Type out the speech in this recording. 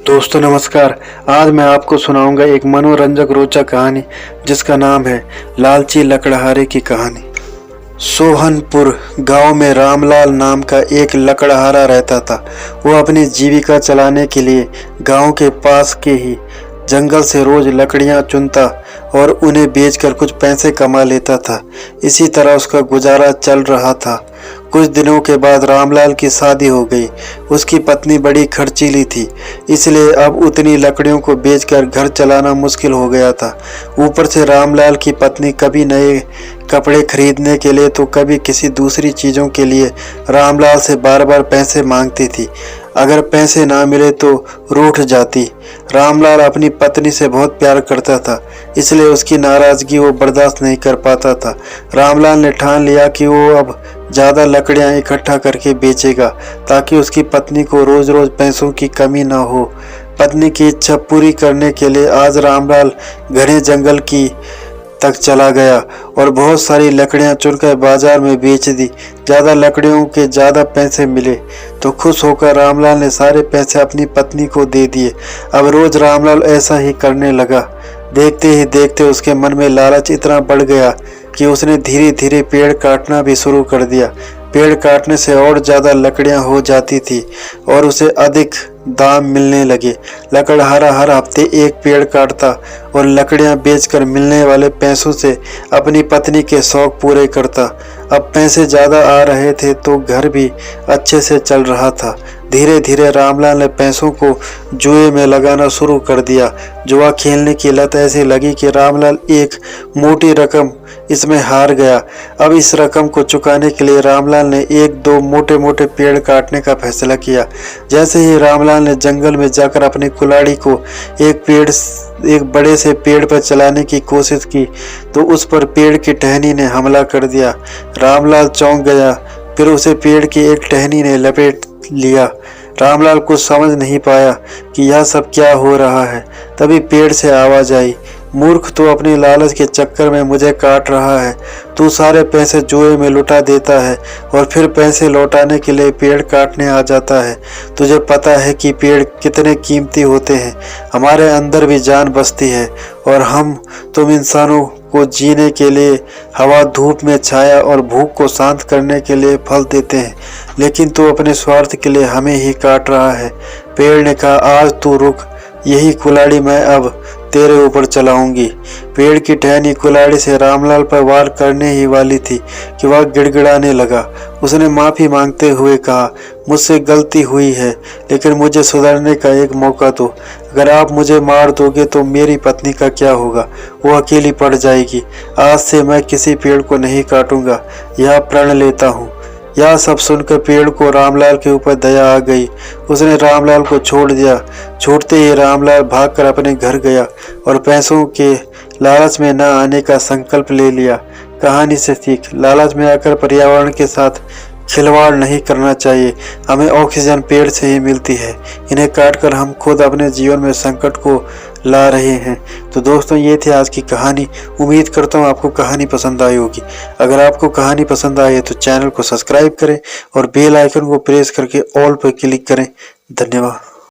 दोस्तों नमस्कार। आज मैं आपको सुनाऊंगा एक मनोरंजक रोचक कहानी जिसका नाम है लालची लकड़हारे की कहानी। सोहनपुर गांव में रामलाल नाम का एक लकड़हारा रहता था। वो अपनी जीविका चलाने के लिए गांव के पास के ही जंगल से रोज लकड़ियां चुनता और उन्हें बेचकर कुछ पैसे कमा लेता था। इसी तरह उसका गुजारा चल रहा था। कुछ दिनों के बाद रामलाल की शादी हो गई। उसकी पत्नी बड़ी खर्चीली थी, इसलिए अब उतनी लकड़ियों को बेचकर घर चलाना मुश्किल हो गया था। ऊपर से रामलाल की पत्नी कभी नए कपड़े खरीदने के लिए तो कभी किसी दूसरी चीज़ों के लिए रामलाल से बार बार पैसे मांगती थी। अगर पैसे ना मिले तो रूठ जाती। रामलाल अपनी पत्नी से बहुत प्यार करता था, इसलिए उसकी नाराज़गी वो बर्दाश्त नहीं कर पाता था। रामलाल ने ठान लिया कि वो अब ज़्यादा लकड़ियाँ इकट्ठा करके बेचेगा ताकि उसकी पत्नी को रोज़ रोज़ पैसों की कमी ना हो। पत्नी की इच्छा पूरी करने के लिए आज रामलाल घने जंगल की तक चला गया और बहुत सारी लकड़ियां चुनकर बाजार में बेच दी। ज़्यादा लकड़ियों के ज़्यादा पैसे मिले तो खुश होकर रामलाल ने सारे पैसे अपनी पत्नी को दे दिए। अब रोज़ रामलाल ऐसा ही करने लगा। देखते ही देखते उसके मन में लालच इतना बढ़ गया कि उसने धीरे धीरे पेड़ काटना भी शुरू कर दिया। पेड़ काटने से और ज़्यादा लकड़ियां हो जाती थी और उसे अधिक दाम मिलने लगे। लकड़हारा हर हफ्ते एक पेड़ काटता और लकड़ियां बेचकर मिलने वाले पैसों से अपनी पत्नी के शौक पूरे करता। अब पैसे ज़्यादा आ रहे थे तो घर भी अच्छे से चल रहा था। धीरे धीरे रामलाल ने पैसों को जुए में लगाना शुरू कर दिया। जुआ खेलने की लत ऐसी लगी कि रामलाल एक मोटी रकम इसमें हार गया। अब इस रकम को चुकाने के लिए रामलाल ने एक दो मोटे मोटे पेड़ काटने का फैसला किया। जैसे ही रामलाल ने जंगल में जाकर अपनी कुल्हाड़ी को एक बड़े से पेड़ पर चलाने की कोशिश की तो उस पर पेड़ की टहनी ने हमला कर दिया। रामलाल चौंक गया, फिर उसे पेड़ की एक टहनी ने लपेट लिया। रामलाल कुछ समझ नहीं पाया कि यह सब क्या हो रहा है। तभी पेड़ से आवाज आई, मूर्ख, तो अपनी लालच के चक्कर में मुझे काट रहा है। तू सारे पैसे जुए में लुटा देता है और फिर पैसे लौटाने के लिए पेड़ काटने आ जाता है। तुझे पता है कि पेड़ कितने कीमती होते हैं। हमारे अंदर भी जान बसती है और तुम इंसानों को जीने के लिए हवा, धूप में छाया और भूख को शांत करने के लिए फल देते हैं, लेकिन तू अपने स्वार्थ के लिए हमें ही काट रहा है। पेड़ ने कहा, आज तू रुक, यही कुल्हाड़ी मैं अब तेरे ऊपर चलाऊंगी। पेड़ की टहनी कुल्हाड़ी से रामलाल पर वार करने ही वाली थी कि वह गिड़गिड़ाने लगा। उसने माफ़ी मांगते हुए कहा, मुझसे गलती हुई है, लेकिन मुझे सुधरने का एक मौका दो। अगर आप मुझे मार दोगे तो मेरी पत्नी का क्या होगा? वो अकेली पड़ जाएगी। आज से मैं किसी पेड़ को नहीं काटूंगा, यह प्रण लेता हूँ। यह सब सुनकर पेड़ को रामलाल के ऊपर दया आ गई। उसने रामलाल को छोड़ दिया। छूटते ही रामलाल भागकर अपने घर गया और पैसों के लालच में न आने का संकल्प ले लिया। कहानी से सीख, लालच में आकर पर्यावरण के साथ खिलवाड़ नहीं करना चाहिए। हमें ऑक्सीजन पेड़ से ही मिलती है, इन्हें काटकर हम खुद अपने जीवन में संकट को ला रहे हैं। तो दोस्तों, ये थी आज की कहानी। उम्मीद करता हूँ आपको कहानी पसंद आई होगी। अगर आपको कहानी पसंद आई है तो चैनल को सब्सक्राइब करें और बेल आइकन को प्रेस करके ऑल पर क्लिक करें। धन्यवाद।